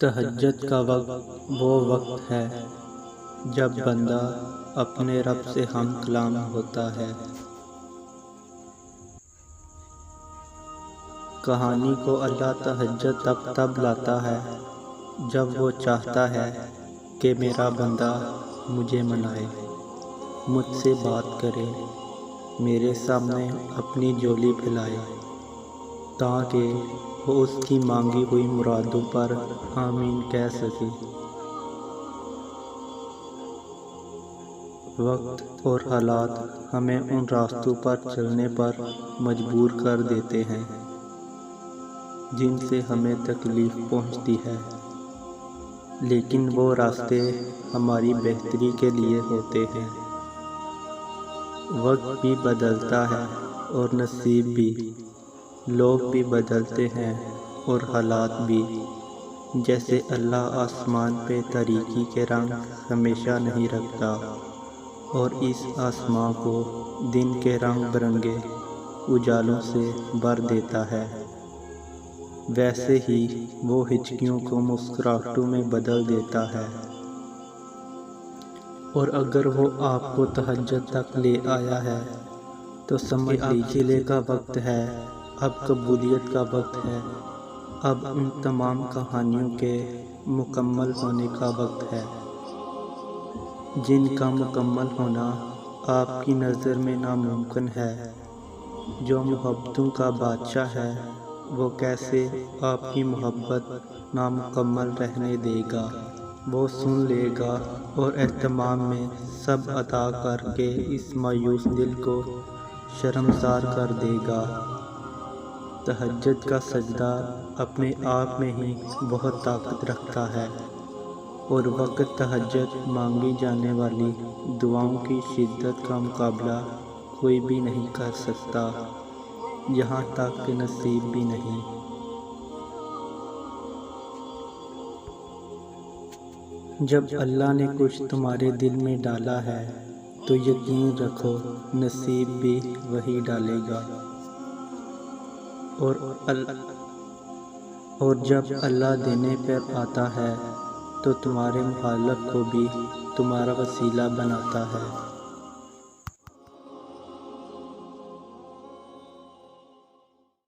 تہجد کا وقت وہ وقت ہے جب بندہ اپنے رب سے ہم کلام ہوتا ہے۔ کہانی کو اللہ تہجد تب لاتا ہے جب وہ چاہتا ہے کہ میرا بندہ مجھے منائے، مجھ سے بات کرے، میرے سامنے اپنی جھولی پھیلائے تاکہ وہ اس کی مانگی ہوئی مرادوں پر آمین کہہ سکے۔ وقت اور حالات ہمیں ان راستوں پر چلنے پر مجبور کر دیتے ہیں جن سے ہمیں تکلیف پہنچتی ہے، لیکن وہ راستے ہماری بہتری کے لیے ہوتے ہیں۔ وقت بھی بدلتا ہے اور نصیب بھی، لوگ بھی بدلتے ہیں اور حالات بھی۔ جیسے اللہ آسمان پہ تاریکی کے رنگ ہمیشہ نہیں رکھتا اور اس آسمان کو دن کے رنگ برنگے اجالوں سے بھر دیتا ہے، ویسے ہی وہ ہچکیوں کو مسکراہٹوں میں بدل دیتا ہے۔ اور اگر وہ آپ کو تہجد تک لے آیا ہے تو سمجھ لیجیے کا وقت ہے، اب قبولیت کا وقت ہے، اب ان تمام کہانیوں کے مکمل ہونے کا وقت ہے جن کا مکمل ہونا آپ کی نظر میں ناممکن ہے۔ جو محبتوں کا بادشاہ ہے وہ کیسے آپ کی محبت نامکمل رہنے دے گا؟ وہ سن لے گا اور اہتمام میں سب عطا کر کے اس مایوس دل کو شرمسار کر دے گا۔ تہجد کا سجدہ اپنے آپ میں ہی بہت طاقت رکھتا ہے، اور وقت تہجد مانگی جانے والی دعاؤں کی شدت کا مقابلہ کوئی بھی نہیں کر سکتا، یہاں تک کہ نصیب بھی نہیں۔ جب اللہ نے کچھ تمہارے دل میں ڈالا ہے تو یقین رکھو نصیب بھی وہی ڈالے گا، اور جب اللہ دینے پر آتا ہے تو تمہارے مخالف کو بھی تمہارا وسیلہ بناتا ہے۔